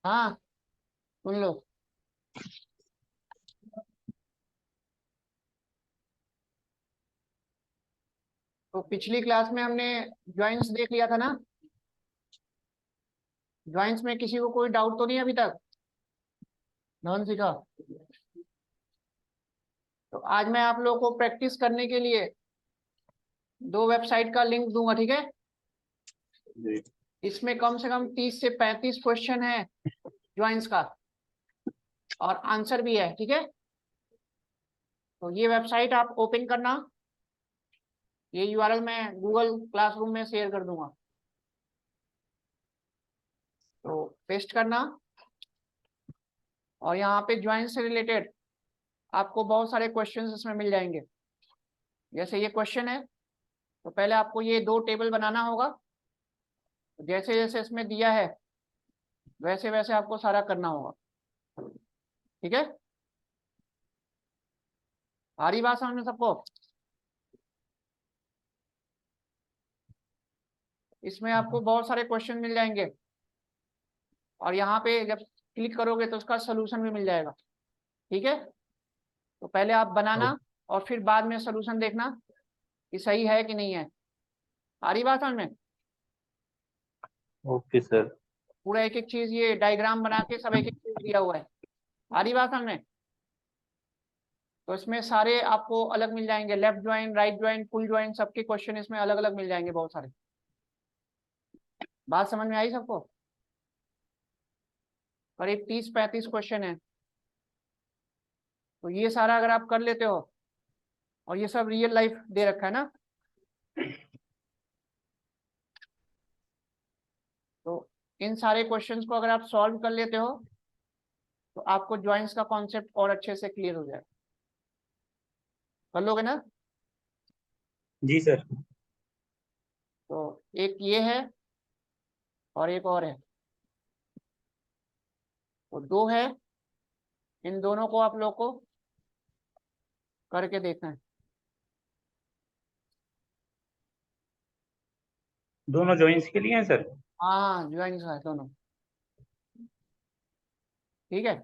हाँ, सुन लो। तो पिछली क्लास में हमने ज्वाइंट्स देख लिया था ना। ज्वाइंट्स में किसी को कोई डाउट तो नहीं अभी तक? धन सीखा। तो आज मैं आप लोगों को प्रैक्टिस करने के लिए दो वेबसाइट का लिंक दूंगा, ठीक है? जी। इसमें कम से कम 30 से 35 क्वेश्चन है ज्वाइंट्स का, और आंसर भी है, ठीक है? तो ये वेबसाइट आप ओपन करना। ये यूआरएल मैं गूगल क्लासरूम में शेयर कर दूंगा, तो पेस्ट करना। और यहाँ पे ज्वाइंट से रिलेटेड आपको बहुत सारे क्वेश्चंस इसमें मिल जाएंगे। जैसे ये क्वेश्चन है, तो पहले आपको ये दो टेबल बनाना होगा। जैसे जैसे इसमें दिया है वैसे वैसे आपको सारा करना होगा, ठीक है? आ रही बात समझ में सबको? इसमें आपको बहुत सारे क्वेश्चन मिल जाएंगे, और यहाँ पे जब क्लिक करोगे तो उसका सोल्यूशन भी मिल जाएगा, ठीक है? तो पहले आप बनाना और फिर बाद में सोल्यूशन देखना कि सही है कि नहीं है। आ रही बात समझ में? Okay sir. पूरा एक एक चीज ये डायग्राम बना के सब एक एक चीज दिया हुआ है। आ रही बात समझ में? तो इसमें सारे आपको अलग मिल जाएंगे, left join, right join, full join, सबके क्वेश्चन इसमें अलग अलग मिल जाएंगे, बहुत सारे। बात समझ में आई सबको? करीब 30-35 क्वेश्चन है। तो ये सारा अगर आप कर लेते हो, और ये सब रियल लाइफ दे रखा है ना, तो इन सारे क्वेश्चंस को अगर आप सॉल्व कर लेते हो तो आपको ज्वाइंट्स का कॉन्सेप्ट और अच्छे से क्लियर हो जाएगा। कर लोगे ना? जी सर। तो एक ये है और एक और है, तो दो है। इन दोनों को आप लोग को करके देखना है। दोनों जॉइंट्स के लिए हैं सर? हाँ, ज्वाइंट्स है दोनों, ठीक है?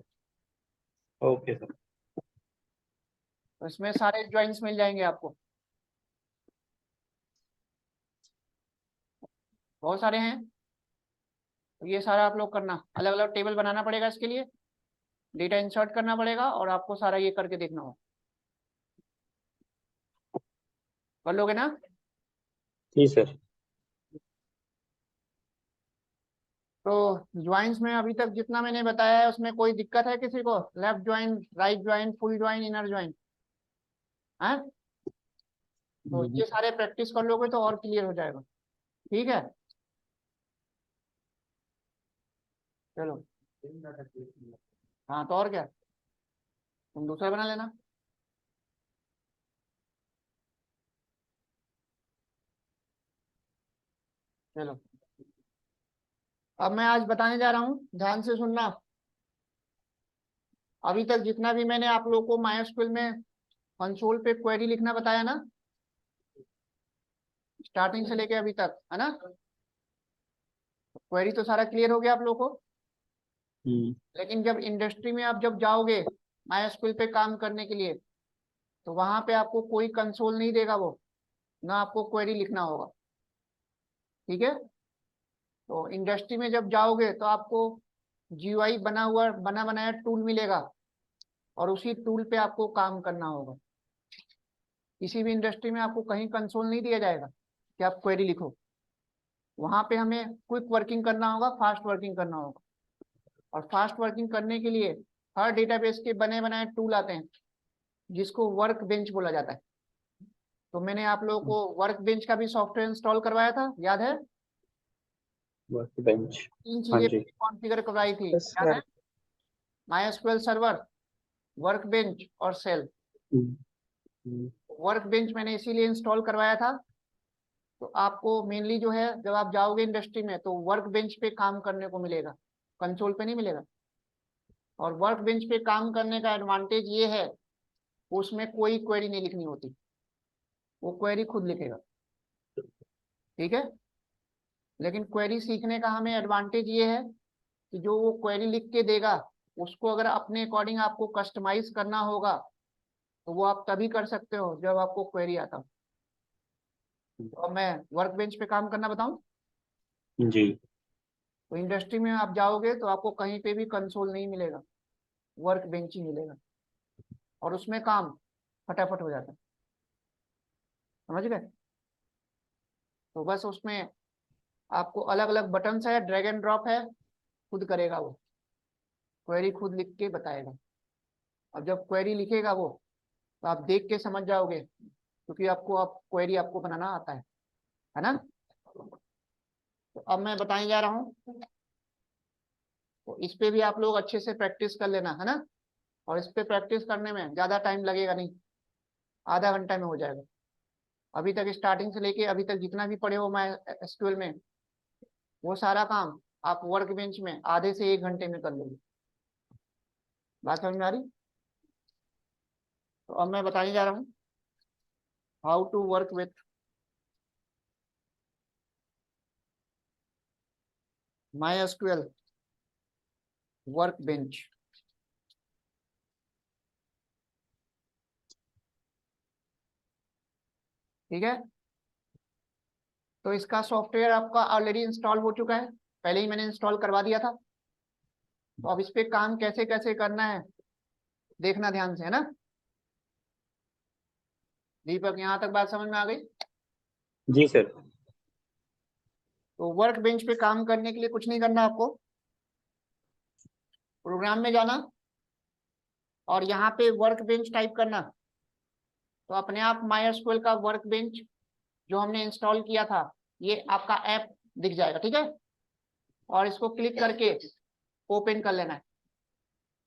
Okay sir. तो इसमें सारे ज्वाइंट्स मिल जाएंगे आपको, बहुत सारे हैं। तो ये सारा आप लोग करना, अलग अलग टेबल बनाना पड़ेगा इसके लिए, डेटा इंसर्ट करना पड़ेगा, और आपको सारा ये करके देखना होगा। कर लोगे ना? जी सर। तो ज्वाइंट्स में अभी तक जितना मैंने बताया है उसमें कोई दिक्कत है किसी को? Left join, right join, full join, inner join, है? तो ये सारे प्रैक्टिस कर लोगे तो और क्लियर हो जाएगा, ठीक है? चलो। हाँ, तो और क्या, तुम दूसरा बना लेना। चलो, अब मैं आज बताने जा रहा हूँ, ध्यान से सुनना। अभी तक जितना भी मैंने आप लोगों को माइस्क्ल में कंसोल पे क्वेरी लिखना बताया ना, स्टार्टिंग से लेके अभी तक, है ना? क्वेरी तो सारा क्लियर हो गया आप लोगों को। लेकिन जब इंडस्ट्री में आप जब जाओगे माइस्क्ल पे काम करने के लिए, तो वहां पे आपको कोई कंसोल नहीं देगा वो, ना आपको क्वेरी लिखना होगा, ठीक है? तो इंडस्ट्री में जब जाओगे तो आपको जीयूआई बना हुआ बना बनाया टूल मिलेगा, और उसी टूल पे आपको काम करना होगा। किसी भी इंडस्ट्री में आपको कहीं कंसोल नहीं दिया जाएगा कि आप क्वेरी लिखो। वहां पे हमें क्विक वर्किंग करना होगा, फास्ट वर्किंग करना होगा। और फास्ट वर्किंग करने के लिए हर डेटाबेस के बने बनाए टूल आते हैं, जिसको वर्क बेंच बोला जाता है। तो मैंने आप लोगों को वर्क बेंच का भी सॉफ्टवेयर इंस्टॉल करवाया था, याद है? Work bench. तीन हाँ चीजें जी। कॉन्फ़िगर करवाई थी, यस याद है? Sir. MySQL server, work bench और सेल। वर्क बेंच मैंने इसीलिए इंस्टॉल करवाया था। तो आपको मेनली जो है, जब आप जाओगे इंडस्ट्री में तो वर्क बेंच पे काम करने को मिलेगा, कंसोल पे नहीं मिलेगा। और वर्क बेंच पे काम करने का एडवांटेज ये है, उसमें कोई क्वेरी नहीं लिखनी होती, वो क्वेरी खुद लिखेगा, ठीक है? लेकिन क्वेरी सीखने का हमें एडवांटेज ये है कि जो वो क्वेरी लिख के देगा उसको अगर अपने अकॉर्डिंग आपको कस्टमाइज करना होगा तो वो आप तभी कर सकते हो जब आपको क्वेरी आता हो। तो अब मैं वर्क बेंच पे काम करना बताऊं। जी तो इंडस्ट्री में आप जाओगे तो आपको कहीं पे भी कंसोल नहीं मिलेगा, वर्क बेंच ही मिलेगा और उसमें काम फटाफट हो जाता है। समझ गए? तो बस उसमें आपको अलग अलग बटन है, ड्रैग एंड ड्रॉप है, खुद करेगा वो, क्वेरी खुद लिख के बताएगा। अब जब क्वेरी लिखेगा वो तो आप देख के समझ जाओगे क्योंकि आपको अब क्वेरी आपको बनाना आता है ना। तो अब मैं बताने जा रहा हूँ, तो इस पे भी आप लोग अच्छे से प्रैक्टिस कर लेना, है ना। और इस पे प्रैक्टिस करने में ज़्यादा टाइम लगेगा नहीं, आधा घंटा में हो जाएगा। अभी तक स्टार्टिंग से लेके अभी तक जितना भी पढ़े हो मैं एसक्यूएल में, वो सारा काम आप वर्क बेंच में आधे से 1 घंटे में कर लोगे। बात समझ में आ रही? तो अब मैं बताने जा रहा हूँ how to work with MySQL Workbench. ठीक है, तो इसका सॉफ्टवेयर आपका ऑलरेडी इंस्टॉल हो चुका है, पहले ही मैंने इंस्टॉल करवा दिया था। तो अब इस पे काम कैसे कैसे करना है देखना ध्यान से, है ना। दीपक, यहाँ तक बात समझ में आ गई? जी सर। तो वर्क बेंच पे काम करने के लिए कुछ नहीं करना आपको, प्रोग्राम में जाना और यहाँ पे वर्क बेंच टाइप करना, तो अपने आप MySQL का वर्क बेंच जो हमने इंस्टॉल किया था ये आपका ऐप दिख जाएगा। ठीक है, और इसको क्लिक करके ओपन कर लेना है।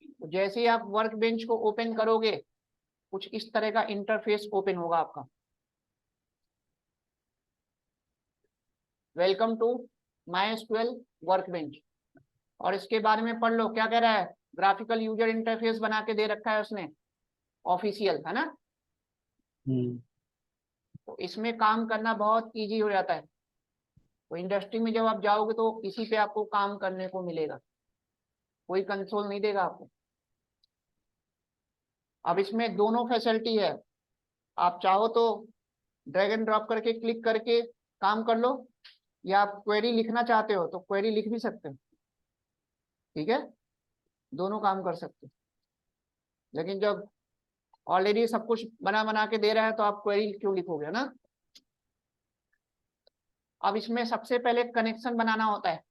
तो जैसे ही आप वर्क बेंच को ओपन करोगे कुछ इस तरह का इंटरफेस ओपन होगा आपका। Welcome to MySQL Workbench, और इसके बारे में पढ़ लो क्या कह रहा है। ग्राफिकल यूजर इंटरफेस बना के दे रखा है उसने, ऑफिशियल, है ना। तो इसमें काम करना बहुत इजी हो जाता है। तो इंडस्ट्री में जब आप जाओगे तो इसी पे आपको काम करने को मिलेगा, कोई कंसोल नहीं देगा आपको। अब इसमें दोनों फैसिलिटी है, आप चाहो तो ड्रैग एंड ड्रॉप करके क्लिक करके काम कर लो, या आप क्वेरी लिखना चाहते हो तो क्वेरी लिख भी सकते हो। ठीक है, दोनों काम कर सकते हो। लेकिन जब ऑलरेडी सब कुछ बना बना के दे रहा है तो आप क्वेरी क्यों लिखोगे, ना। अब इसमें सबसे पहले कनेक्शन बनाना होता है,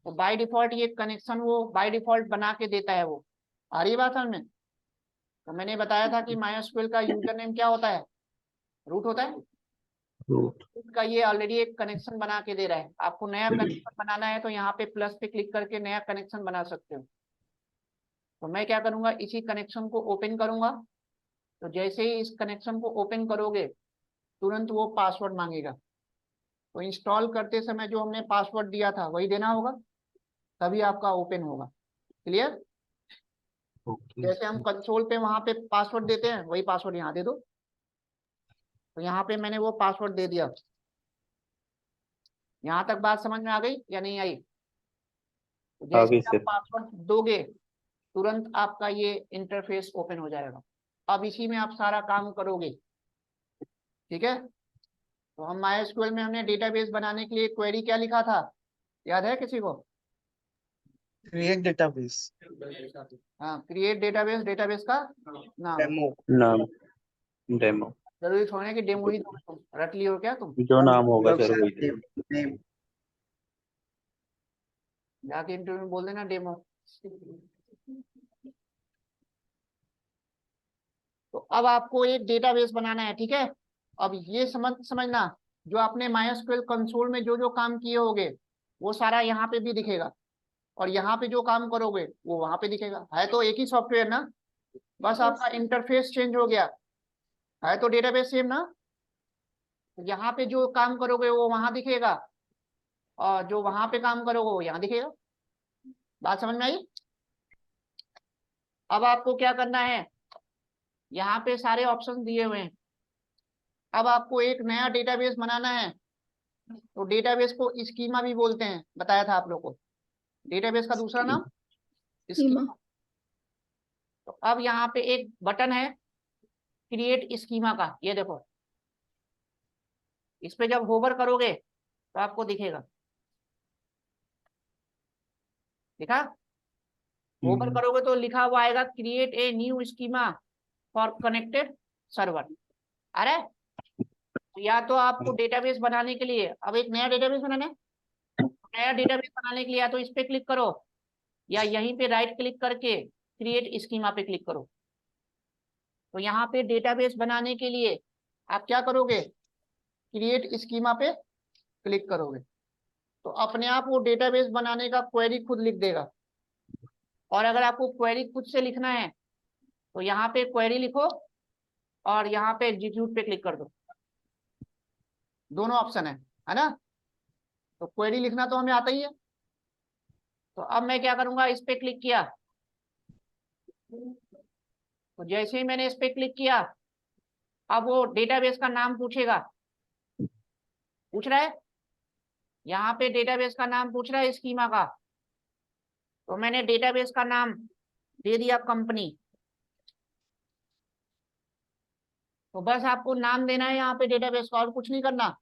तो बाय डिफॉल्ट ये कनेक्शन वो बाय डिफॉल्ट बना के देता है वो। आ रही बात समझ में? तो मैंने बताया था कि MySQL का यूजर नेम क्या होता है, रूट होता है। रूट रूट का ये ऑलरेडी एक कनेक्शन बना के दे रहा है, आपको नया कनेक्शन बनाना है तो यहाँ पे प्लस पे क्लिक करके नया कनेक्शन बना सकते हो। तो मैं क्या करूंगा, इसी कनेक्शन को ओपन करूंगा। तो जैसे ही इस कनेक्शन को ओपन करोगे तुरंत वो पासवर्ड मांगेगा। तो इंस्टॉल करते समय जो हमने पासवर्ड दिया था वही देना होगा, तभी आपका ओपन होगा। क्लियर? ओके जैसे हम कंसोल पे वहां पे पासवर्ड देते हैं वही पासवर्ड यहाँ दे दो। तो यहाँ पे मैंने वो पासवर्ड दे दिया। यहाँ तक बात समझ में आ गई या नहीं आई? तो जैसे आगे ही आप सर। पासवर्ड दोगे तुरंत आपका ये इंटरफेस ओपन हो जाएगा। अब इसी में आप सारा काम करोगे। ठीक है, तो हम MySQL में हमने डेटाबेस बनाने के लिए क्वेरी क्या लिखा था, याद है किसी को? क्रिएट डेटाबेस हाँ, क्रिएट डेटाबेस, डेटाबेस का नाम। डेमो नाम डेमो, जरूरी थोड़ी है कि डेमो ही दोगे, तुम रट ली हो क्या तुम? जो नाम होगा सर वही नेम नेम जाके इंटरव्यू में बोल देना डेमो। तो अब आपको एक डेटाबेस बनाना है। ठीक है, अब ये समझना, जो आपने MySQL कंसोल में जो जो काम किए होंगे वो सारा यहाँ पे भी दिखेगा, और यहाँ पे जो काम करोगे वो वहां पे दिखेगा। है तो एक ही सॉफ्टवेयर ना, बस आपका इंटरफेस चेंज हो गया, है तो डेटाबेस सेम ना। तो यहाँ पे जो काम करोगे वो वहां दिखेगा, और जो वहां पे काम करोगे वो यहाँ दिखेगा। बात समझ में आई? अब आपको क्या करना है, यहाँ पे सारे ऑप्शन दिए हुए हैं। अब आपको एक नया डेटाबेस बनाना है, तो डेटाबेस को स्कीमा भी बोलते हैं, बताया था आप लोग को। डेटाबेस का दूसरा नाम स्कीमा। स्कीमा। तो अब यहाँ पे एक बटन है क्रिएट स्कीमा का, ये देखो, इस पे जब होवर करोगे तो आपको दिखेगा, दिखा? होवर करोगे तो लिखा हुआ आएगा create a new schema for connected server. अरे या तो आपको डेटाबेस बनाने के लिए, अब एक नया डेटाबेस बनाना है, नया डेटाबेस बनाने के लिए या तो इस पे क्लिक करो या यहीं पे राइट क्लिक करके क्रिएट स्कीमा पे क्लिक करो। तो यहाँ पे डेटाबेस बनाने के लिए आप क्या करोगे, क्रिएट स्कीमा पे क्लिक करोगे तो अपने आप वो डेटाबेस बनाने का क्वेरी खुद लिख देगा। और अगर आपको क्वेरी खुद से लिखना है तो यहाँ पे क्वेरी लिखो और यहाँ पे एग्जीक्यूट पे क्लिक कर दो, दोनों ऑप्शन है ना। तो क्वेरी लिखना तो हमें आता ही है। तो अब मैं क्या करूंगा, इस पे क्लिक किया, तो जैसे ही मैंने इस पे क्लिक किया अब वो डेटाबेस का नाम पूछेगा, पूछ रहा है, यहाँ पे डेटाबेस का नाम पूछ रहा है स्कीमा का। तो मैंने डेटाबेस का नाम दे दिया कंपनी। तो बस आपको नाम देना है यहाँ पे डेटाबेस का, और कुछ नहीं करना,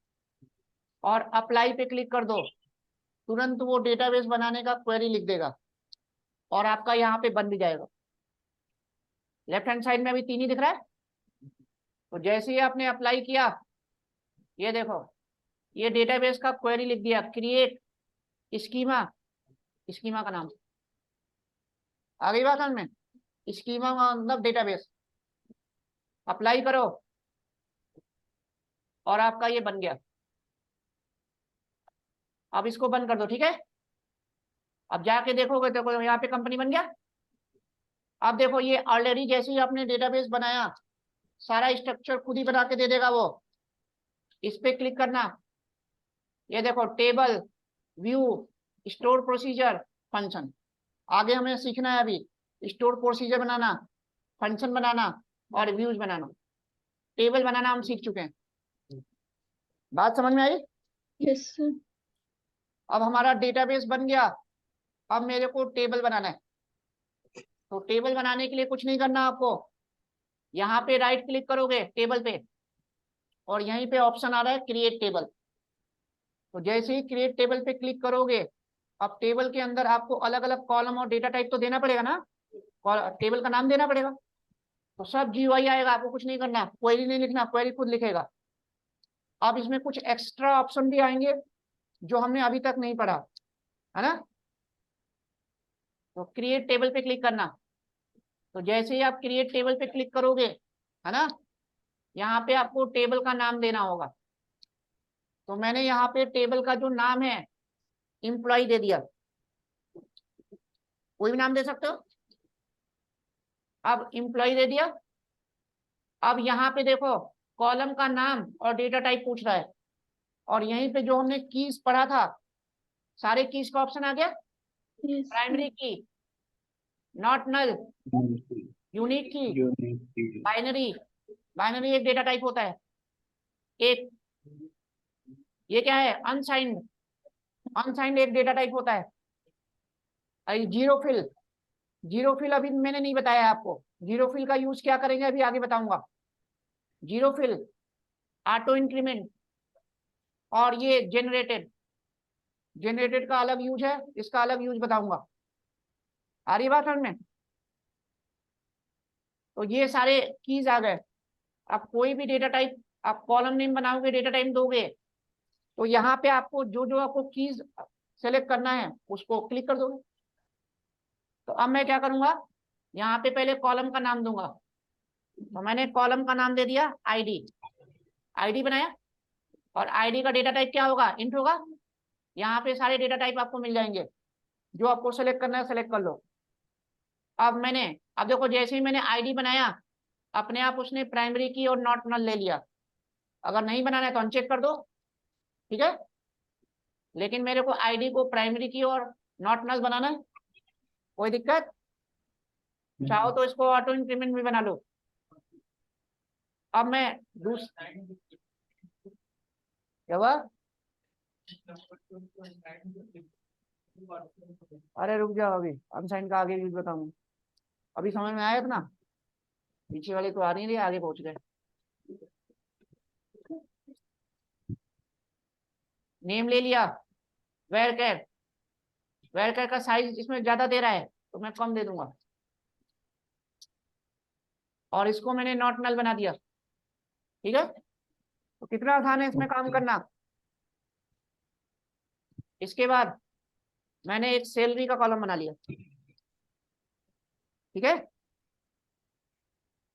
और अप्लाई पे क्लिक कर दो, तुरंत वो डेटाबेस बनाने का क्वेरी लिख देगा और आपका यहाँ पे बन भी जाएगा। लेफ्ट हैंड साइड में अभी 3 ही दिख रहा है। तो जैसे ही आपने अप्लाई किया, ये देखो ये डेटाबेस का क्वेरी लिख दिया, क्रिएट स्कीमा, स्कीमा का नाम आ गई बात में, स्कीमा मतलब डेटाबेस। अप्लाई करो और आपका ये बन गया। अब इसको बंद कर दो, ठीक है। अब जाके देखोगे तो यहाँ पे कंपनी बन गया। अब देखो ये ऑलरेडी जैसे ही आपने डेटाबेस बनाया सारा स्ट्रक्चर खुद ही बना के दे देगा वो। इस पे क्लिक करना, ये देखो table, view, store procedure, function. आगे हमें सीखना है अभी स्टोर प्रोसीजर बनाना, फंक्शन बनाना और व्यूज बनाना। टेबल बनाना हम सीख चुके हैं, बात समझ में आई? Yes sir. अब हमारा डेटाबेस बन गया, अब मेरे को टेबल बनाना है। तो टेबल बनाने के लिए कुछ नहीं करना आपको, यहाँ पे राइट क्लिक करोगे टेबल पे और यहीं पे ऑप्शन आ रहा है क्रिएट टेबल। तो जैसे ही क्रिएट टेबल पे क्लिक करोगे अब टेबल के अंदर आपको अलग अलग कॉलम और डेटा टाइप तो देना पड़ेगा ना, टेबल का नाम देना पड़ेगा। तो सब GUI आएगा, आपको कुछ नहीं करना, क्वेरी नहीं लिखना, क्वेरी खुद लिखेगा। अब इसमें कुछ एक्स्ट्रा ऑप्शन भी आएंगे जो हमने अभी तक नहीं पढ़ा, है ना। तो क्रिएट टेबल पे क्लिक करना। तो जैसे ही आप क्रिएट टेबल पे क्लिक करोगे, है ना, यहाँ पे आपको टेबल का नाम देना होगा। तो मैंने यहाँ पे टेबल का जो नाम है एम्प्लॉय दे दिया, कोई भी नाम दे सकते हो। अब एम्प्लॉय दे दिया। अब यहाँ पे देखो कॉलम का नाम और डेटा टाइप पूछ रहा है, और यहीं पे जो हमने कीज पढ़ा था सारे कीज का ऑप्शन आ गया। यस प्राइमरी की, नॉट नल, यूनिक की, बाइनरी। बाइनरी एक डेटा टाइप होता है। एक ये क्या है, अनसाइंड, अनसाइंड एक डेटा टाइप होता है। जीरो फिल, जीरो फिल अभी मैंने नहीं बताया आपको, जीरो फिल का यूज क्या करेंगे अभी आगे बताऊंगा। जीरो फिल, ऑटो इंक्रीमेंट और ये जेनरेटेड, जेनरेटेड का अलग यूज है, इसका अलग यूज बताऊंगा। आ रही बात समझ में? तो ये सारे कीज आ गए। आप कोई भी डेटा टाइप, आप कॉलम नेम बनाओगे, डेटा टाइप दोगे, तो यहाँ पे आपको जो जो आपको कीज सेलेक्ट करना है उसको क्लिक कर दोगे। तो अब मैं क्या करूंगा, यहाँ पे पहले कॉलम का नाम दूंगा। तो मैंने कॉलम का नाम दे दिया आईडी, आईडी बनाया। और आईडी का डेटा टाइप क्या होगा, इंट होगा। यहाँ पे सारे डेटा टाइप आपको मिल जाएंगे, जो आपको सेलेक्ट करना है सेलेक्ट कर लो। अब देखो जैसे ही मैंने आईडी बनाया अपने आप उसने प्राइमरी की और नॉट नल ले लिया। अगर नहीं बनाना है तो अनचेक कर दो, ठीक है। लेकिन मेरे को आईडी को प्राइमरी की और नॉट नल बनाना है, कोई दिक्कत? चाहो तो इसको ऑटो इंक्रीमेंट भी बना लो। अब मैं क्या हुआ, अरे रुक जाओ, अभी अनसाइन का आगे भी बताऊंगा। अभी समझ में आया इतना? पीछे वाले तो आ नहीं रही, आगे पहुंच गए। नेम ले लिया, वेयर कैर। वेयर कैर का साइज इसमें ज्यादा दे रहा है तो मैं कम दे दूंगा, और इसको मैंने नॉट नल बना दिया। ठीक है, तो कितना आसान है इसमें काम ओके करना। इसके बाद मैंने एक सैलरी का कॉलम बना लिया। ठीक है,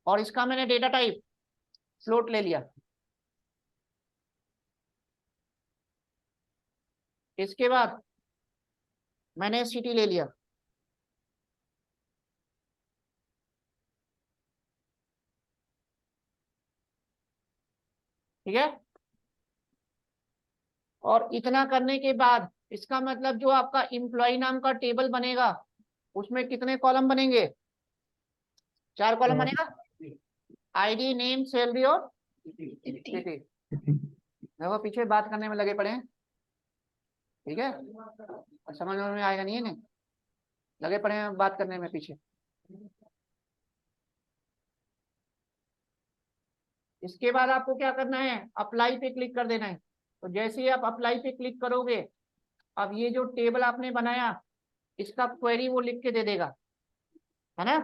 और इसका मैंने डेटा टाइप फ्लोट ले लिया। इसके बाद मैंने सिटी ले लिया। ठीक है, और इतना करने के बाद इसका मतलब जो आपका एम्प्लॉय नाम का टेबल बनेगा उसमें कितने कॉलम बनेंगे? 4 कॉलम बनेगा। आईडी, नेम, सैलरी और सिटी। देखो पीछे बात करने में लगे पड़े हैं। ठीक है, और समझ में आएगा नहीं है ना, लगे पड़े हैं बात करने में पीछे। इसके बाद आपको क्या करना है, अप्लाई पे क्लिक कर देना है। तो जैसे ही आप अप्लाई पे क्लिक करोगे, अब ये जो टेबल आपने बनाया इसका क्वेरी वो लिख के दे देगा, है ना।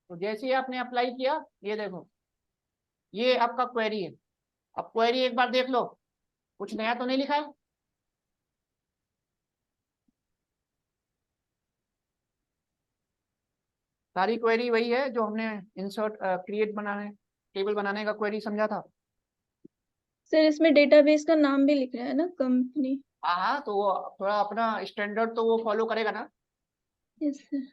तो जैसे ही आपने अप्लाई किया, ये देखो ये आपका क्वेरी है। अब क्वेरी एक बार देख लो, कुछ नया तो नहीं लिखा है। सारी क्वेरी वही है जो हमने इंसर्ट क्रिएट बनाने, टेबल बनाने का क्वेरी समझा था। सर इसमें डेटाबेस का नाम भी लिख रहा है ना, कंपनी। हाँ हाँ, तो वो थोड़ा अपना स्टैंडर्ड तो वो फॉलो करेगा ना, यस सर।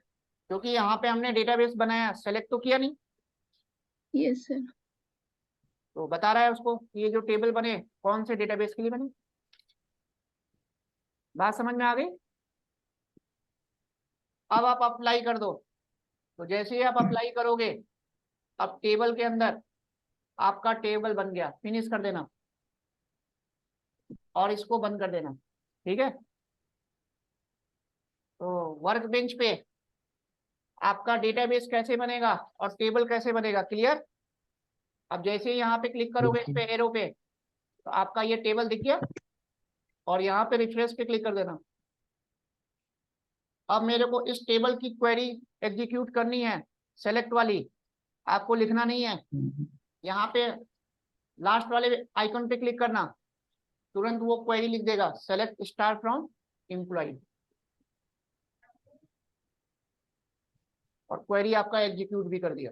क्योंकि यहाँ पे हमने डेटाबेस बनाया, सेलेक्ट तो किया नहीं। Yes sir. तो बता रहा है उसको कि ये जो टेबल बने कौन से डेटाबेस के लिए बने। बात समझ में आ गई? अब आप अप्लाई कर दो। तो जैसे ही आप अप्लाई करोगे, अब टेबल के अंदर आपका टेबल बन गया। फिनिश कर देना और इसको बंद कर देना। ठीक है, तो वर्क बेंच पे आपका डेटाबेस कैसे बनेगा और टेबल कैसे बनेगा, क्लियर। अब जैसे ही यहाँ पे क्लिक करोगे इस पे एरो पे, तो आपका ये टेबल दिख गया, और यहाँ पे रिफ्रेश पे क्लिक कर देना। अब मेरे को इस टेबल की क्वेरी एग्जीक्यूट करनी है, सेलेक्ट वाली। आपको लिखना नहीं है, यहाँ पे लास्ट वाले आइकन पे क्लिक करना, तुरंत वो क्वेरी लिख देगा, सेलेक्ट स्टार फ्रॉम एम्प्लॉय, और क्वेरी आपका एग्जीक्यूट भी कर दिया।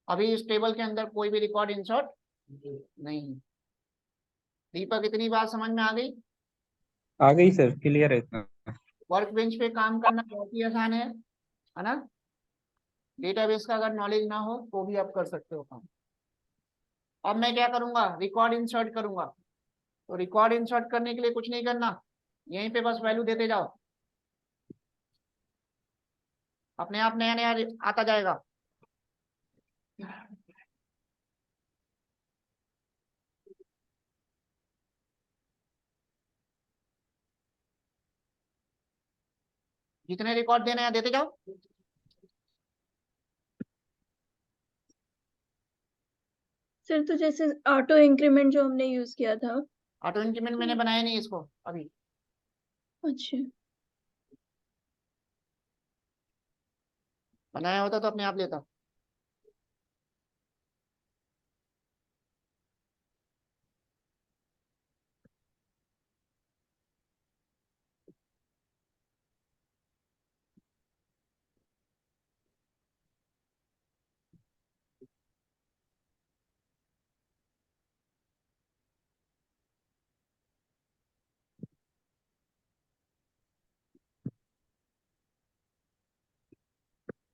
अभी इस टेबल के अंदर कोई भी रिकॉर्ड इंसर्ट नहीं है। दीपक इतनी बात समझ में आ गई? आ गई सर, क्लियर है इतना। वर्क बेंच पे काम करना बहुत ही आसान है ना। डेटाबेस का अगर नॉलेज ना हो तो भी आप कर सकते हो काम। अब मैं क्या करूंगा, रिकॉर्ड इंसर्ट करूंगा। तो रिकॉर्ड इंसर्ट करने के लिए कुछ नहीं करना, यहीं पे बस वैल्यू देते जाओ, अपने आप नया नया आता जाएगा। जितने रिकॉर्ड देने हैं देते जाओ। सर तो जैसे ऑटो इंक्रीमेंट जो हमने यूज किया था। ऑटो इंक्रीमेंट मैंने बनाया नहीं इसको अभी। अच्छा। बनाया होता तो अपने आप लेता।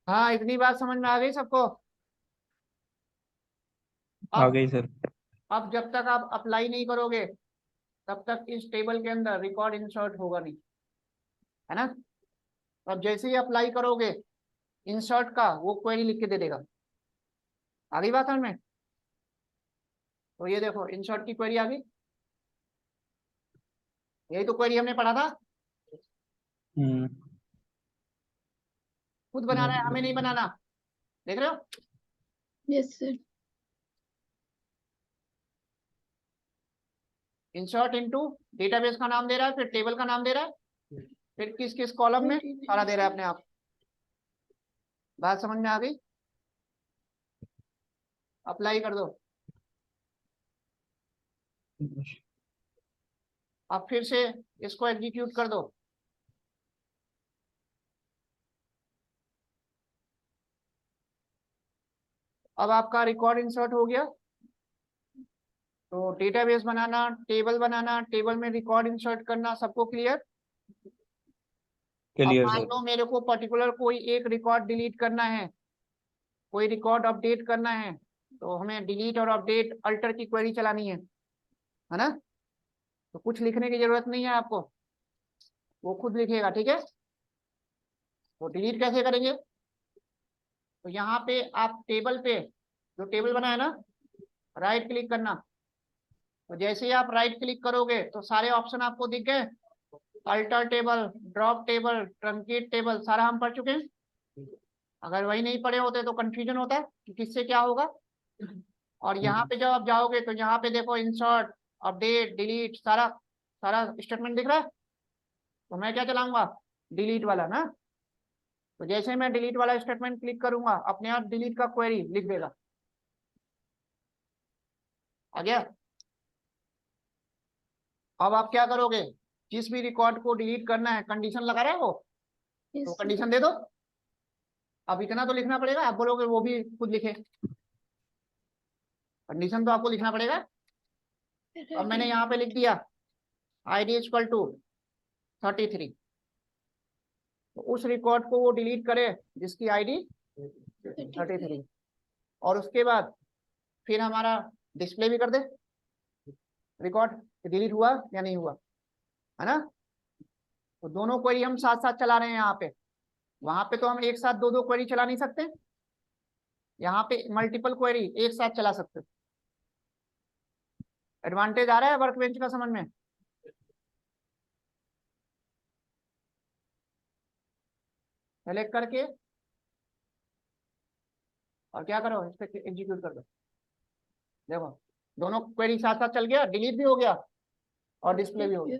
हाँ, इतनी बात समझ में आ गई सबको? आ अब गई सर। अब जब तक आप अप्लाई नहीं करोगे तब तक इस टेबल के अंदर रिकॉर्ड इंसर्ट होगा नहीं, है ना। अब जैसे ही अप्लाई करोगे, इंसर्ट का वो क्वेरी लिख के दे देगा। आ गई बात समझ में? तो ये देखो इंसर्ट की क्वेरी आ गई, यही तो क्वेरी हमने पढ़ा था। खुद बनाना है, हमें नहीं बनाना। देख रहे हो? Yes sir. Insert into, database का नाम दे रहा है, फिर टेबल का नाम दे रहा है, फिर किस किस कॉलम में, सारा दे रहा है अपने आप। बात समझ में आ गई? अप्लाई कर दो। अब फिर से इसको एग्जीक्यूट कर दो। अब आपका रिकॉर्ड इंसर्ट हो गया। तो डेटाबेस बनाना, टेबल में रिकॉर्ड इंसर्ट करना, सबको क्लियर? अब क्लियर मान सर। लो मेरे को पर्टिकुलर कोई एक रिकॉर्ड डिलीट करना है, कोई रिकॉर्ड अपडेट करना है, तो हमें डिलीट और अपडेट अल्टर की क्वेरी चलानी है ना? तो कुछ लिखने की जरूरत नहीं है आपको, वो खुद लिखेगा, ठीक है? तो डिलीट कैसे करेंगे? तो यहाँ पे आप टेबल पे, जो टेबल बना है ना, राइट क्लिक करना। तो जैसे ही आप राइट क्लिक करोगे तो सारे ऑप्शन आपको दिख गए। Alter table, drop table, truncate table, सारा हम पढ़ चुके हैं। अगर वही नहीं पढ़े होते तो कंफ्यूजन होता है कि किससे क्या होगा। और यहाँ पे जब आप जाओगे तो यहाँ पे देखो इंसर्ट, अपडेट, डिलीट, सारा सारा स्टेटमेंट दिख रहा है। तो मैं क्या चलाऊंगा? डिलीट वाला ना। तो जैसे मैं डिलीट वाला स्टेटमेंट क्लिक करूंगा, अपने आप डिलीट का क्वेरी लिख देगा। आ गया? अब आप क्या करोगे? जिस भी रिकॉर्ड को डिलीट करना है, कंडीशन लगा रहा है वो, तो यस कंडीशन दे दो। अब इतना तो लिखना पड़ेगा, आप बोलोगे वो भी खुद लिखे, कंडीशन तो आपको लिखना पड़ेगा। तो अब मैंने यहाँ पे लिख दिया ID इक्वल टू 33। तो उस रिकॉर्ड को वो डिलीट करे जिसकी ID 33, और उसके बाद फिर हमारा डिस्प्ले भी कर दे रिकॉर्ड डिलीट हुआ या नहीं हुआ, है ना? तो दोनों क्वेरी हम साथ साथ चला रहे हैं यहाँ पे। वहां पे तो हम एक साथ दो दो क्वेरी चला नहीं सकते, यहाँ पे मल्टीपल क्वेरी एक साथ चला सकते। एडवांटेज आ रहा है वर्कबेंच का समझ में? सेलेक्ट करके और क्या करो, इस पे एग्जीक्यूट कर दो। देखो दोनों क्वेरी साथ साथ चल गया, डिलीट भी हो गया और डिस्प्ले भी हो गया।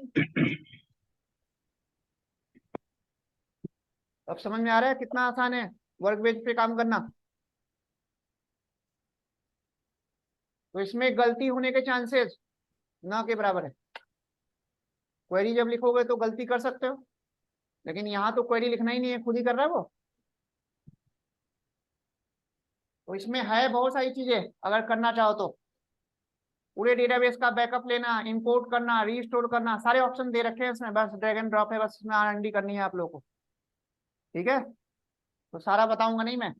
अब समझ में आ रहा है कितना आसान है वर्कबेंच पे काम करना? तो इसमें गलती होने के चांसेस ना के बराबर है। क्वेरी जब लिखोगे तो गलती कर सकते हो, लेकिन यहाँ तो क्वेरी लिखना ही नहीं है, खुद ही कर रहा है वो। तो इसमें है बहुत सारी चीजें, अगर करना चाहो तो पूरे डेटाबेस का बैकअप लेना, इंपोर्ट करना, रीस्टोर करना, सारे ऑप्शन दे रखे हैं इसमें। बस ड्रैग एंड ड्रॉप है, बस इसमें R&D करनी है आप लोगों को, ठीक है? तो सारा बताऊंगा नहीं मैं।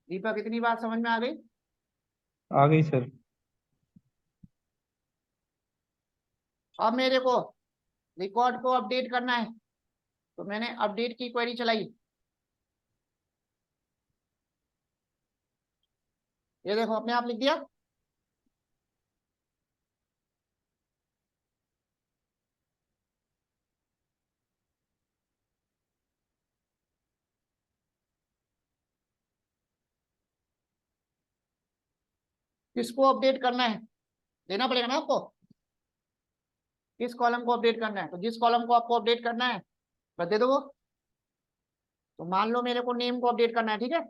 दीपक इतनी बात समझ में आ गई? आ गई सर। अब मेरे को रिकॉर्ड को अपडेट करना है, तो मैंने अपडेट की क्वेरी चलाई। ये देखो अपने आप लिख दिया। किसको अपडेट करना है देना पड़ेगा ना आपको, किस कॉलम को अपडेट करना है। तो जिस कॉलम को आपको अपडेट करना है बस दे दो वो। तो मान लो मेरे को नेम को अपडेट करना है, ठीक है?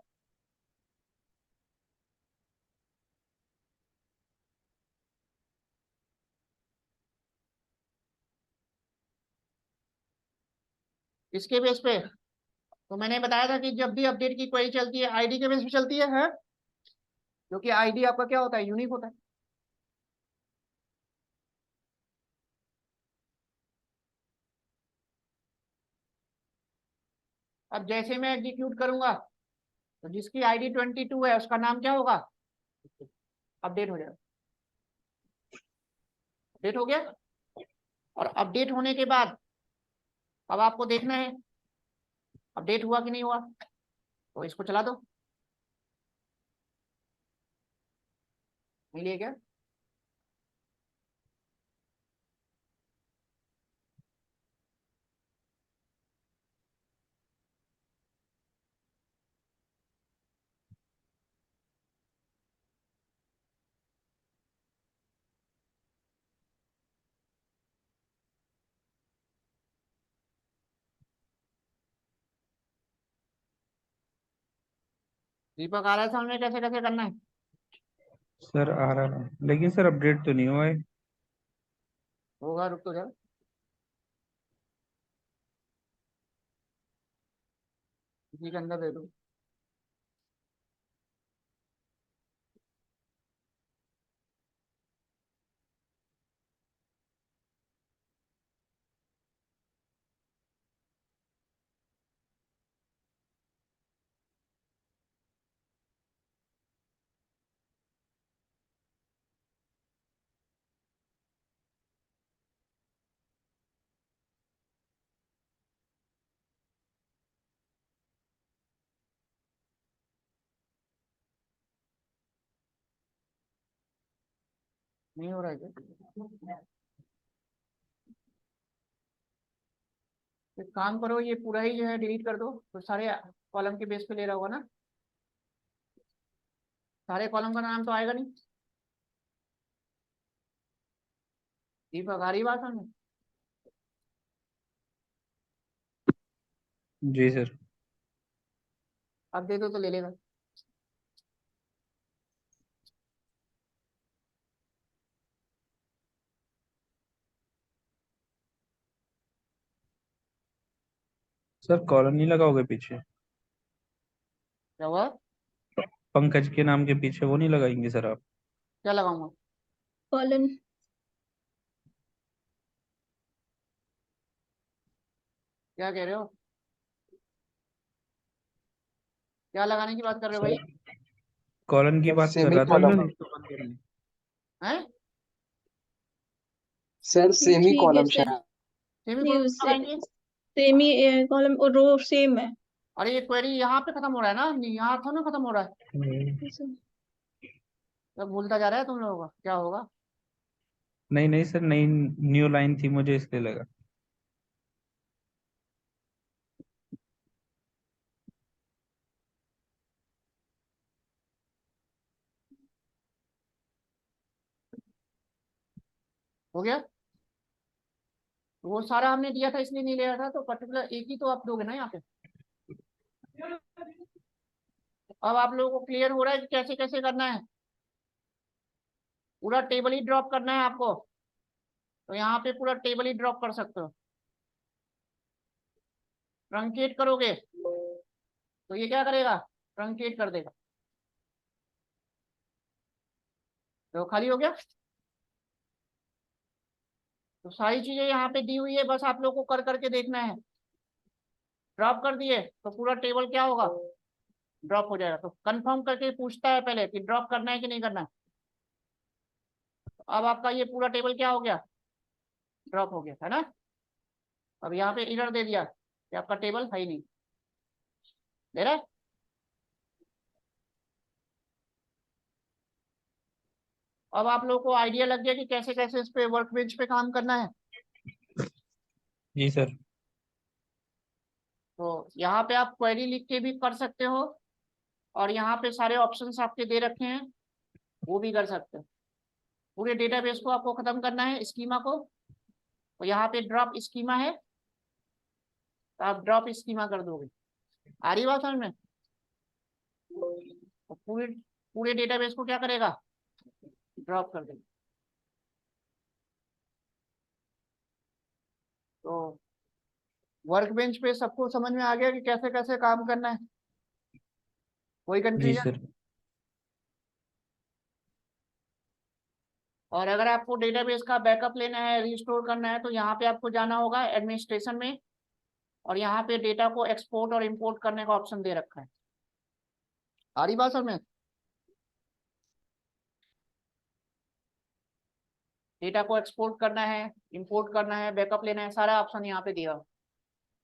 इसके बेस पे तो मैंने बताया था कि जब भी अपडेट की क्वेरी चलती है ID के बेस पे चलती है, क्योंकि ID आपका क्या होता है, यूनिक होता है। अब जैसे मैं एग्जीक्यूट करूंगा तो जिसकी ID 22 है उसका नाम क्या होगा, अपडेट हो जाएगा। अपडेट हो गया। और अपडेट होने के बाद अब आपको देखना है अपडेट हुआ कि नहीं हुआ, तो इसको चला दो। मिलिए क्या? दीपक आ रहा है समझ में कैसे कैसे करना है? सर आ रहा है, लेकिन सर अपडेट तो नहीं हुआ है। होगा, रुक तो जा। इसी के अंदर दे दो। नहीं हो रहा है क्या? एक काम करो, ये पूरा ही जो है डिलीट कर दो, तो सारे कॉलम के बेस पे ले रहा होगा ना? सारे कॉलम का नाम तो आएगा नहीं। दीपक आ रही बात समझ? जी सर। अब दे दो तो ले लेगा। सर कॉलम नहीं लगाओगे पीछे? क्या हुआ? पंकज के नाम के पीछे वो नहीं लगाएंगे सर आप? क्या लगाऊंगा? कॉलन। क्या कह रहे हो? क्या लगाने की बात कर रहे हो भाई? सर कॉलम की बात कर सेमी रहा था कॉलम, मैं, इसको बंद करने। हैं? सर सेमी ठीक है कॉलम सर। शायद। सेमी नहीं, कॉलम लगाएंगे? सेमी कॉलम और रो सेम है। अरे ये क्वेरी यहाँ पे खत्म हो रहा है ना, नहीं, यहाँ था ना खत्म हो रहा है। तो भूलता जा रहा है तुम लोगों का, क्या होगा? नहीं नहीं सर, नई न्यू लाइन थी, मुझे इसलिए लगा। हो गया? तो वो सारा हमने दिया था इसलिए नहीं ले रहा था, तो पर्टिकुलर एक ही तो आप दोगे ना यहाँ पे। अब आप लोगों को क्लियर हो रहा है कि कैसे कैसे करना है? पूरा टेबल ही ड्रॉप करना है आपको, तो यहाँ पे पूरा टेबल ही ड्रॉप कर सकते हो। ट्रंकेट करोगे तो ये क्या करेगा? ट्रंकेट कर देगा। तो खाली हो गया। तो सारी चीजें यहाँ पे दी हुई है, बस आप लोग को कर करके देखना है। ड्रॉप कर दिए तो पूरा टेबल क्या होगा? ड्रॉप हो जाएगा। तो कंफर्म करके पूछता है पहले कि ड्रॉप करना है कि नहीं करना है। तो अब आपका ये पूरा टेबल क्या हो गया? ड्रॉप हो गया है ना? अब यहाँ पे एरर दे दिया कि आपका टेबल है ही नहीं। दे रहा है? अब आप लोगों को आइडिया लग गया कि कैसे कैसे इस पे वर्क बेंच पे काम करना है। जी सर। तो यहाँ पे आप क्वेरी लिख के भी कर सकते हो, और यहाँ पे सारे ऑप्शंस आपके दे रखे हैं, वो भी कर सकते हो। पूरे डेटाबेस को आपको खत्म करना है, स्कीमा को। तो यहाँ पे ड्रॉप स्कीमा है, तो आप ड्रॉप स्कीमा कर दोगे। आ रही बात समझ में? तो पूरे पूरे डेटाबेस को क्या करेगा? ड्रॉप कर देगा। तो वर्क बेंच पे सबको समझ में आ गया कि कैसे कैसे काम करना है? कोई जी कंफ्यूजन? सर। और अगर आपको डेटाबेस का बैकअप लेना है, रिस्टोर करना है, तो यहाँ पे आपको जाना होगा एडमिनिस्ट्रेशन में, और यहाँ पे डेटा को एक्सपोर्ट और इंपोर्ट करने का ऑप्शन दे रखा है। आ रही बात समझ में? डेटा को एक्सपोर्ट करना है, इंपोर्ट करना है, बैकअप लेना है, सारा ऑप्शन यहाँ पे दिया हो।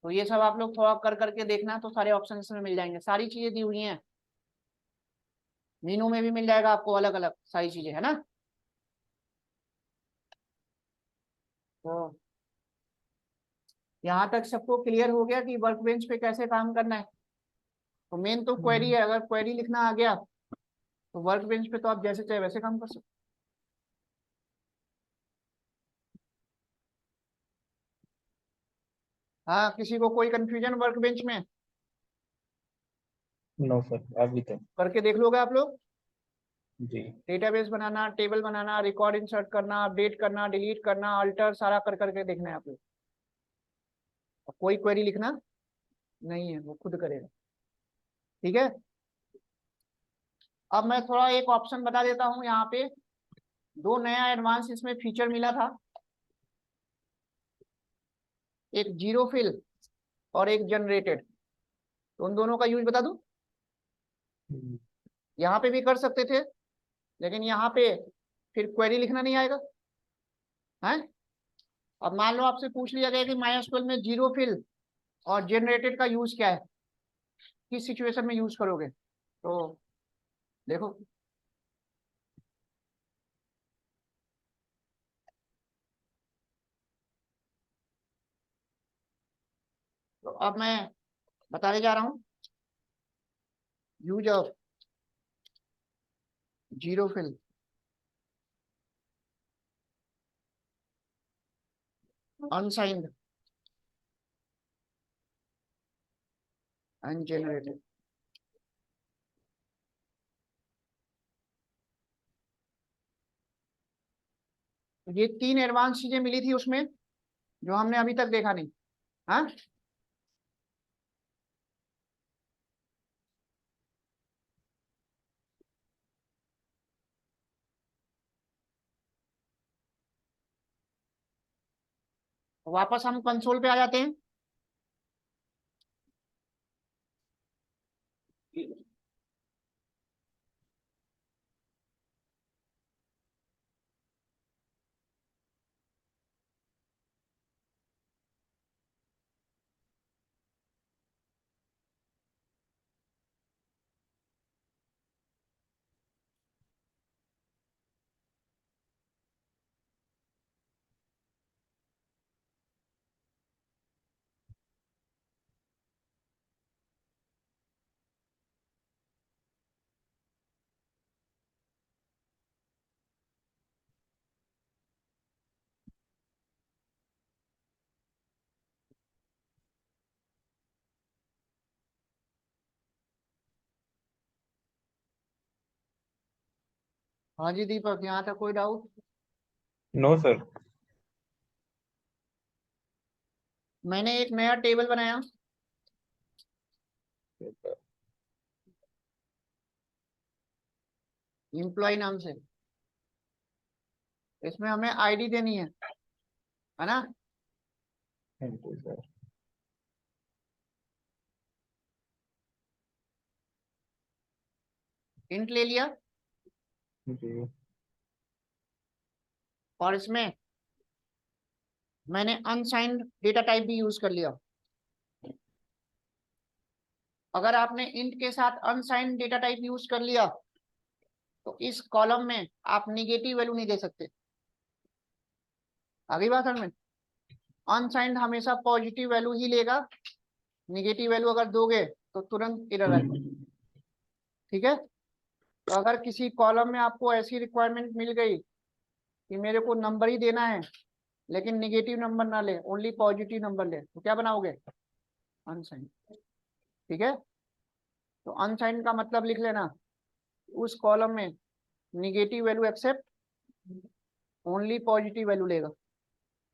तो ये सब आप लोग थोड़ा कर करके देखना, तो सारे ऑप्शन इसमें मिल जाएंगे, सारी चीजें दी हुई हैं। मीनू में भी मिल जाएगा आपको अलग अलग सारी चीजें, है ना? तो यहाँ तक सबको क्लियर हो गया कि वर्क बेंच पे कैसे काम करना है? तो मेन तो क्वेरी है, अगर क्वेरी लिखना आ गया तो वर्क बेंच पे तो आप जैसे चाहे वैसे काम कर सकते। हाँ, किसी को कोई कंफ्यूजन वर्क बेंच में? नो सर अभी तक। करके देख लोगे आप लोग? जी डेटाबेस बनाना, टेबल बनाना, रिकॉर्ड इंसर्ट करना, अपडेट करना, डिलीट करना, अल्टर, सारा कर करके देखना है आप लोग। कोई क्वेरी लिखना नहीं है, वो खुद करेगा। ठीक है। अब मैं थोड़ा एक ऑप्शन बता देता हूँ यहाँ पे। दो नया एडवांस इसमें फीचर मिला था, एक जीरो फिल और एक जनरेटेड। तो उन दोनों का यूज बता दूं। यहाँ पे भी कर सकते थे, लेकिन यहाँ पे फिर क्वेरी लिखना नहीं आएगा है। अब मान लो आपसे पूछ लिया गया कि माइस्क्ल में जीरो फिल और जनरेटेड का यूज क्या है, किस सिचुएशन में यूज करोगे, तो देखो। तो अब मैं बताने जा रहा हूँ use of zero fill unsigned and generated. ये तीन एडवांस चीजें मिली थी उसमें, जो हमने अभी तक देखा नहीं। हाँ, वापस हम कंसोल पे आ जाते हैं। हाँ जी दीपक, यहाँ तक कोई डाउट? No sir. मैंने एक नया टेबल बनाया, एम्प्लॉय नाम से। इसमें हमें आईडी देनी है ना। Thank you sir. इंट ले लिया, जी और इसमें मैंने अनसाइंड डेटा टाइप भी यूज कर लिया। अगर आपने इंट के साथ अनसाइंड डेटा टाइप यूज कर लिया तो इस कॉलम में आप निगेटिव वैल्यू नहीं दे सकते। आगे बात समझ में? अनसाइंड हमेशा पॉजिटिव वैल्यू ही लेगा, निगेटिव वैल्यू अगर दोगे तो तुरंत एरर आएगा। ठीक है। तो अगर किसी कॉलम में आपको ऐसी रिक्वायरमेंट मिल गई कि मेरे को नंबर ही देना है लेकिन निगेटिव नंबर ना ले, ओनली पॉजिटिव नंबर ले, तो क्या बनाओगे? अनसाइंड। ठीक है। तो अनसाइंड का मतलब लिख लेना, उस कॉलम में negative value accept, only positive value लेगा।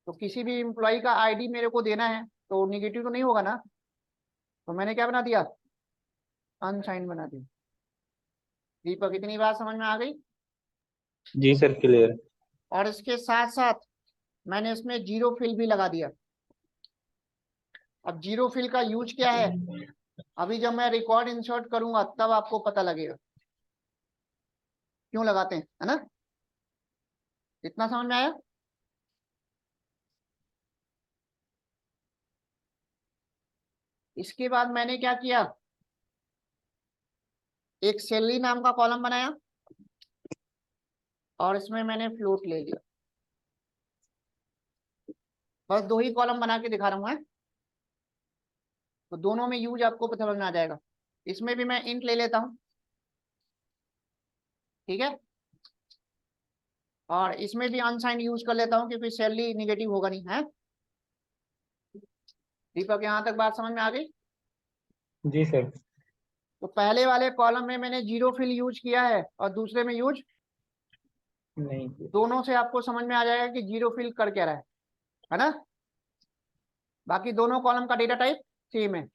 तो किसी भी एम्प्लॉय का आईडी मेरे को देना है तो निगेटिव तो नहीं होगा ना, तो मैंने क्या बना दिया? अनसाइंड बना दिया। दीपक, इतनी बात समझ में आ गई? जी सर क्लियर। और इसके साथ साथ मैंने इसमें जीरो फिल भी लगा दिया। अब जीरो फिल का यूज क्या है, अभी जब मैं रिकॉर्ड इंसर्ट करूंगा तब आपको पता लगेगा क्यों लगाते हैं, है ना। इतना समझ में आया? इसके बाद मैंने क्या किया, एक सैलरी नाम का कॉलम बनाया और इसमें मैंने फ्लोट ले लिया। बस दो ही कॉलम बना के दिखा रहा हूं मैं, तो दोनों में यूज आपको पता समझ में आ जाएगा। इसमें भी मैं इंट ले लेता हूं, ठीक है, और इसमें भी अनसाइंड यूज कर लेता हूं क्योंकि सैलरी निगेटिव होगा नहीं है। दीपक, यहाँ तक बात समझ में आ गई? जी सर। तो पहले वाले कॉलम में मैंने जीरो फिल यूज किया है और दूसरे में यूज नहीं। दोनों से आपको समझ में आ जाएगा कि जीरो फिल कर क्या रहा है ना। बाकी दोनों कॉलम का डेटा टाइप सेम है।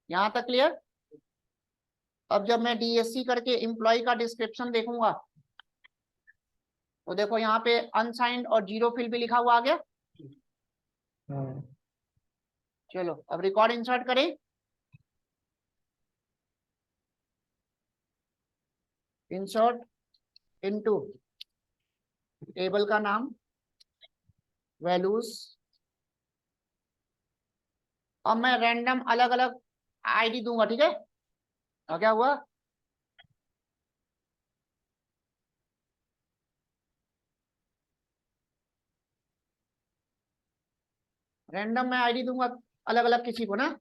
यहां तक क्लियर। अब जब मैं डीएससी करके एम्प्लॉय का डिस्क्रिप्शन देखूंगा तो देखो यहाँ पे अनसाइंड और जीरो फिल भी लिखा हुआ आ गया। हाँ। चलो अब रिकॉर्ड इंसर्ट करें। इंसर्ट इनटू टेबल का नाम वैल्यूज। अब मैं रैंडम अलग अलग आईडी दूंगा, ठीक है। और क्या हुआ, रैंडम मैं आईडी दूंगा अलग अलग किसी को ना।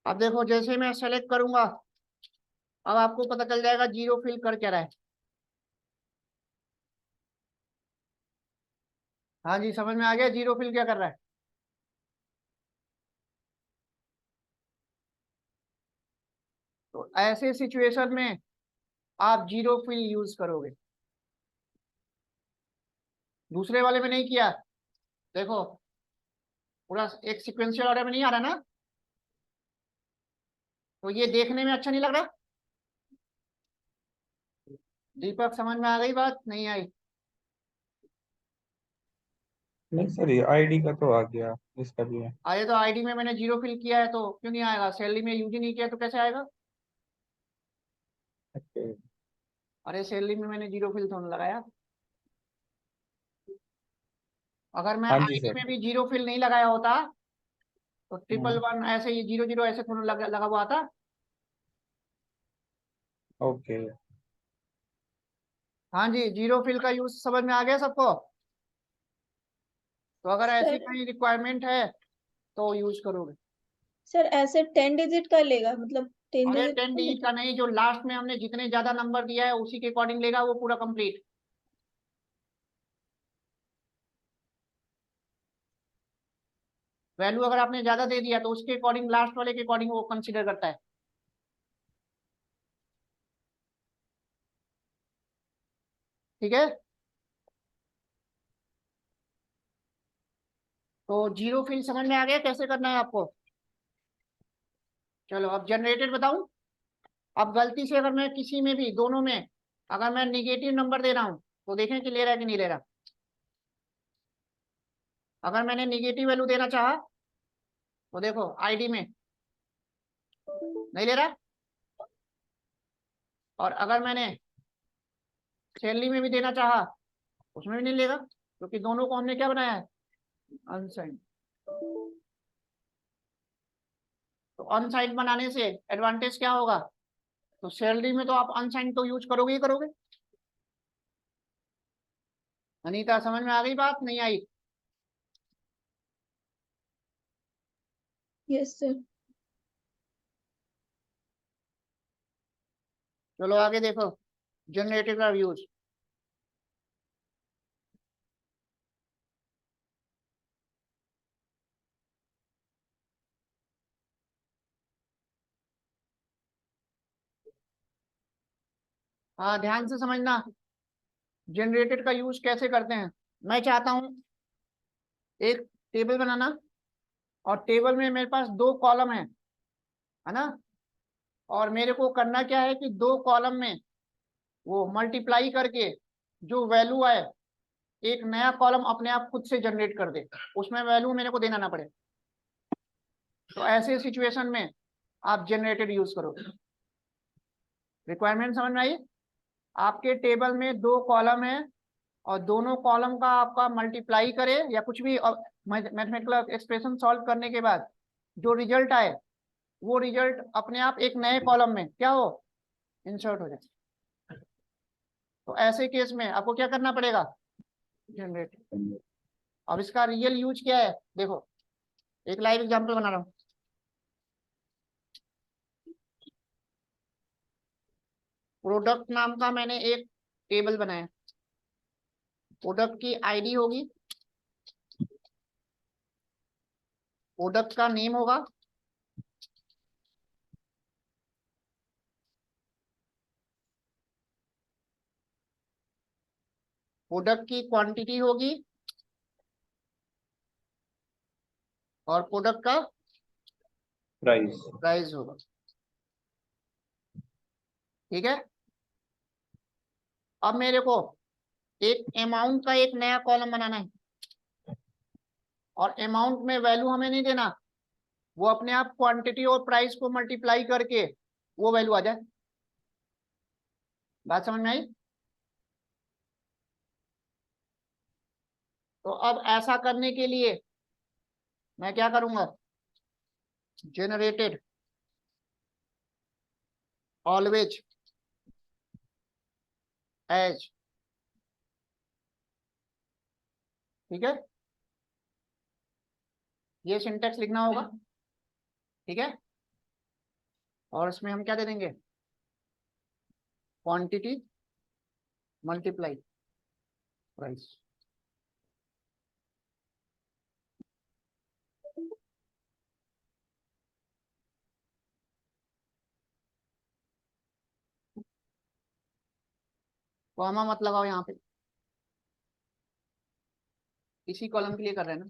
अब देखो जैसे मैं सेलेक्ट करूंगा अब आपको पता चल जाएगा जीरो फिल कर क्या रहा है। हाँ जी, समझ में आ गया जीरो फिल क्या कर रहा है। तो ऐसे सिचुएशन में आप जीरो फिल यूज करोगे। दूसरे वाले में नहीं किया, देखो पूरा एक सिक्वेंशियल ऑर्डर में नहीं आ रहा ना, तो ये देखने में अच्छा नहीं लग रहा। दीपक समझ में आ गई बात, नहीं आई। नहीं सर, ये आईडी का तो आ गया, इसका भी है। आए तो आईडी में मैंने जीरो फिल किया है तो क्यों नहीं आएगा, सैलरी में यूज ही नहीं किया तो कैसे आएगा। ओके। अरे सैलरी में मैंने जीरो फिल थोड़ा लगाया। अगर मैं हाँ जी आईडी सर। में भी जीरो फिल नहीं लगाया होता तो ट्रिपल हाँ। वन ऐसे ही जीरो जीरो ऐसे थोड़ा लगा हुआ था। ओके। हाँ जी, जीरो फिल का यूज समझ में आ गया सबको। तो अगर ऐसी सर कोई रिक्वायरमेंट है तो यूज करोगे। सर ऐसे 10 डिजिट का लेगा, मतलब 10 अरे डिजिट 10 का डिजिट लेगा। का नहीं, जो लास्ट में हमने जितने ज्यादा नंबर दिया है उसी के अकॉर्डिंग लेगा वो पूरा कंप्लीट। वैल्यू अगर आपने ज्यादा दे दिया तो उसके अकॉर्डिंग लास्ट वाले के अकॉर्डिंग वो कंसीडर करता है। ठीक है। तो जीरो फिल समझ में आ गया कैसे करना है आपको। चलो अब जनरेटेड बताऊं। अब गलती से अगर मैं किसी में भी दोनों में अगर मैं निगेटिव नंबर दे रहा हूं तो देखें कि ले रहा है कि नहीं ले रहा। अगर मैंने निगेटिव वैल्यू देना चाहा तो देखो आईडी में नहीं ले रहा, और अगर मैंने सैलरी में भी देना चाहा उसमें भी नहीं लेगा, क्योंकि दोनों को हमने क्या बनाया है, अनसाइंड। तो अनसाइंड बनाने से एडवांटेज क्या होगा, तो सैलरी में तो आप अनसाइंड तो यूज करोगे ही करोगे। अनीता समझ में आ गई बात, नहीं आई। Yes sir. चलो आगे देखो। जनरेटेड का यूज। हाँ, ध्यान से समझना, जनरेटेड का यूज कैसे करते हैं। मैं चाहता हूं एक टेबल बनाना, और टेबल में मेरे पास दो कॉलम है ना, और मेरे को करना क्या है कि दो कॉलम में वो मल्टीप्लाई करके जो वैल्यू आए, एक नया कॉलम अपने आप खुद से जनरेट कर दे, उसमें वैल्यू मेरे को देना ना पड़े। तो ऐसे सिचुएशन में आप जनरेटेड यूज करो। रिक्वायरमेंट समझ में आई? आपके टेबल में दो कॉलम है, और दोनों कॉलम का आपका मल्टीप्लाई करे या कुछ भी मैथमेटिकल एक्सप्रेशन सॉल्व करने के बाद जो रिजल्ट आए, वो रिजल्ट अपने आप एक नए कॉलम में क्या हो, इंसर्ट हो जाए। तो ऐसे केस में आपको क्या करना पड़ेगा, जनरेट। अब इसका रियल यूज क्या है, देखो एक लाइव एग्जांपल बना रहा हूँ। प्रोडक्ट नाम का मैंने एक टेबल बनाया, प्रोडक्ट की आईडी होगी, प्रोडक्ट का नेम होगा, प्रोडक्ट की क्वांटिटी होगी, और प्रोडक्ट का प्राइस। प्राइस होगा। ठीक है। अब मेरे को एक अमाउंट का एक नया कॉलम बनाना है, और अमाउंट में वैल्यू हमें नहीं देना, वो अपने आप क्वांटिटी और प्राइस को मल्टीप्लाई करके वो वैल्यू आ जाए। बात समझ में आई? तो अब ऐसा करने के लिए मैं क्या करूंगा, जनरेटेड ऑलवेज एज, ठीक है, ये सिंटेक्स लिखना होगा। ठीक है। और इसमें हम क्या दे देंगे, क्वांटिटी मल्टीप्लाई प्राइस। कॉमा मत लगाओ यहाँ पे, इसी कॉलम के लिए कर रहे हैं ना।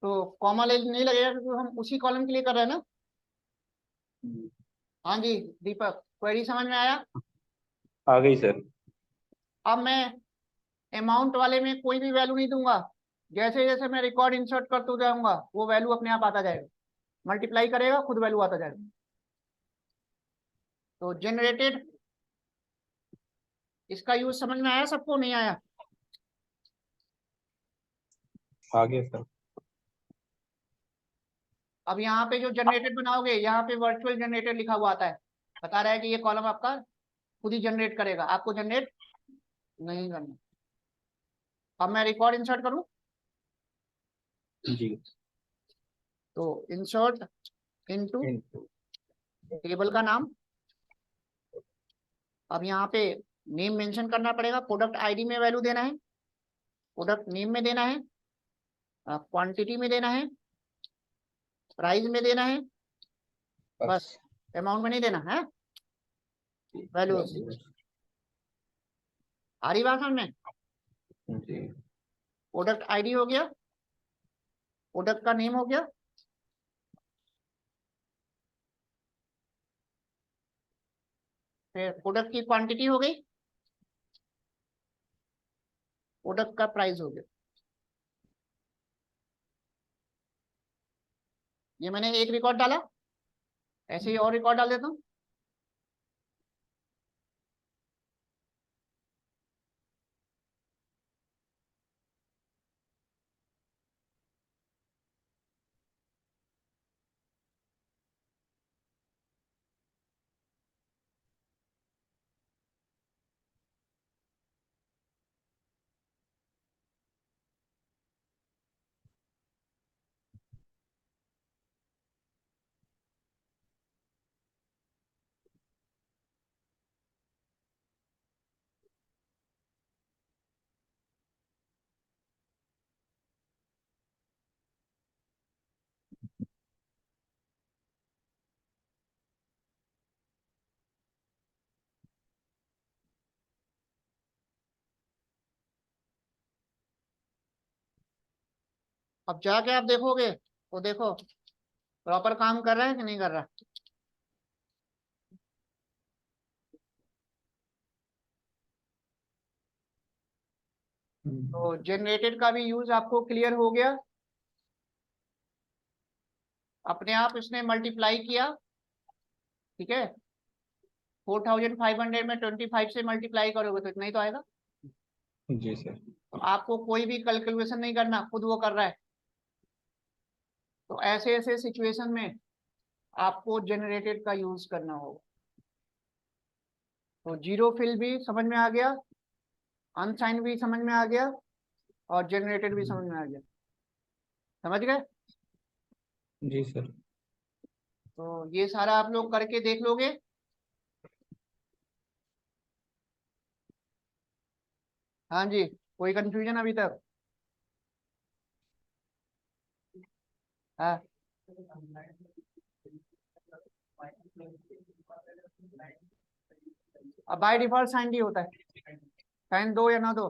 तो कॉमा ले नहीं लगेगा क्योंकि हम उसी कॉलम के लिए कर रहे हैं ना। हाँ जी दीपक, क्वेरी समझ में आया? आ गई सर। अब मैं अमाउंट वाले में कोई भी वैल्यू नहीं दूंगा, जैसे जैसे मैं रिकॉर्ड इंसर्ट करते जाऊंगा वो वैल्यू अपने आप आता जाएगा, मल्टीप्लाई करेगा खुद वैल्यू आता जाएगा। तो जनरेटेड, इसका यूज समझ में आया सबको, नहीं आया? आ गया सर। अब यहाँ पे जो जनरेटेड बनाओगे, यहाँ पे वर्चुअल जनरेटर लिखा हुआ आता है, बता रहा है कि ये कॉलम आपका खुद ही जनरेट करेगा, आपको जनरेट नहीं करना। अब मैं रिकॉर्ड इंसर्ट करूं, जी। तो इंसर्ट इनटू टेबल का नाम। अब यहाँ पे नेम मेंशन करना पड़ेगा, प्रोडक्ट आईडी में वैल्यू देना है, प्रोडक्ट नेम में देना है, क्वांटिटी में देना है, प्राइस में देना है, बस अमाउंट में नहीं देना है, वैल्यू। आ रही बात समझ में? जी। प्रोडक्ट आईडी हो गया, प्रोडक्ट का नेम हो गया, फिर प्रोडक्ट की क्वांटिटी हो गई, प्रोडक्ट का प्राइस हो गया। ये मैंने एक रिकॉर्ड डाला, ऐसे ही और रिकॉर्ड डाल देता हूँ। अब जाके आप देखोगे तो देखो प्रॉपर काम कर रहा है कि नहीं कर रहा। तो जनरेटेड का भी यूज आपको क्लियर हो गया। अपने आप इसने मल्टीप्लाई किया, ठीक है। 4500 में 25 से मल्टीप्लाई करोगे तो इतना ही तो आएगा। जी सर। तो आपको कोई भी कैलकुलेशन नहीं करना, खुद वो कर रहा है। तो ऐसे ऐसे सिचुएशन में आपको जनरेटेड का यूज करना होगा। तो जीरो फिल भी समझ में आ गया, अनसाइन भी समझ में आ गया, और जनरेटेड भी समझ में आ गया। समझ गए। जी सर। तो ये सारा आप लोग करके देख लोगे। हाँ जी, कोई कंफ्यूजन अभी तक? हाँ, अब बाय डिफॉल्ट साइन डी होता है, साइन दो या ना दो।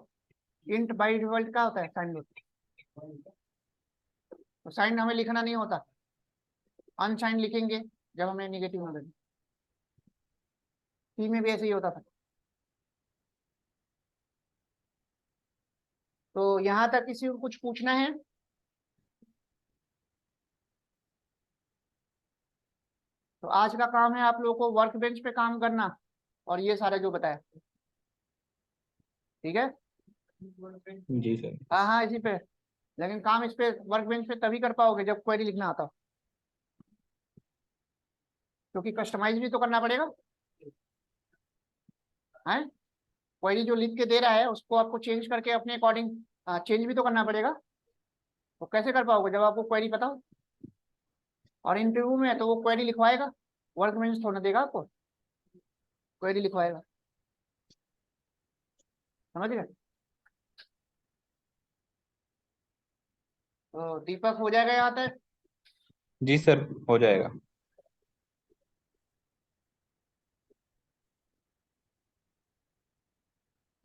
इंट बाय डिफॉल्ट क्या होता है? साइन दो। तो साइन हमें लिखना नहीं होता, अनसाइन लिखेंगे जब हमें निगेटिव में देना। सी में भी ऐसे ही होता था। तो यहाँ तक किसी को कुछ पूछना है? तो आज का काम है आप लोगों को वर्क बेंच पे काम करना, और ये सारा जो बताया, ठीक है। जी सर। हाँ हाँ, इसी पे। लेकिन काम इस पे वर्क बेंच पे तभी कर पाओगे जब क्वेरी लिखना आता हो, क्योंकि कस्टमाइज भी तो करना पड़ेगा है। क्वेरी जो लिख के दे रहा है उसको आपको चेंज करके अपने अकॉर्डिंग चेंज भी तो करना पड़ेगा। तो कैसे कर पाओगे जब आपको क्वेरी पता हो? और इंटरव्यू में तो वो क्वेरी लिखवाएगा, वर्क बेंच थोड़ा देगा आपको, क्वेरी लिखवाएगा। समझ गए। तो दीपक हो जाएगा यहाँ तक? जी सर, हो जाएगा।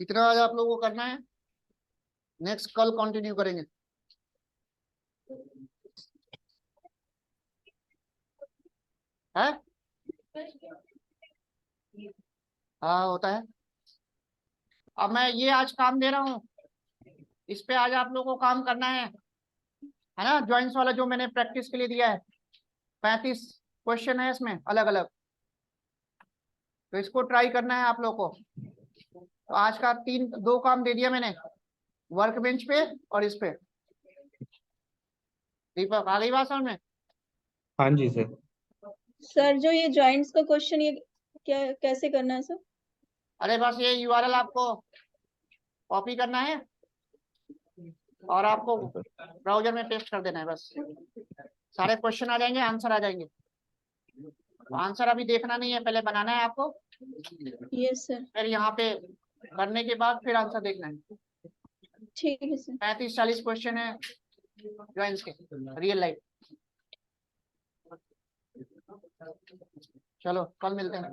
इतना आज आप लोगों को करना है, नेक्स्ट कल कंटिन्यू करेंगे। है? हाँ होता है। अब मैं ये आज काम दे रहा हूँ, इस पे आज आप लोगों को काम करना है ना। ज्वाइंट्स वाला जो मैंने प्रैक्टिस के लिए दिया है, 35 क्वेश्चन है इसमें अलग अलग। तो इसको ट्राई करना है आप लोग को। तो आज का दो काम दे दिया मैंने, वर्क बेंच पे और इस पे। दीपक आ गई बात समझ में? हाँ जी सर। सर जो ये जॉइंट्स का क्वेश्चन ये क्या कैसे करना है सर? अरे बस ये यूआरएल आपको कॉपी करना है और आपको ब्राउजर में पेस्ट कर देना है बस। सारे क्वेश्चन आ जाएंगे, आंसर आ जाएंगे। तो आंसर अभी देखना नहीं है, पहले बनाना है आपको, यस सर। फिर यहाँ पे करने के बाद फिर आंसर देखना है। ठीक है सर। 35-40 क्वेश्चन है ज्वाइंट्स के, रियल लाइफ। चलो कल मिलते हैं।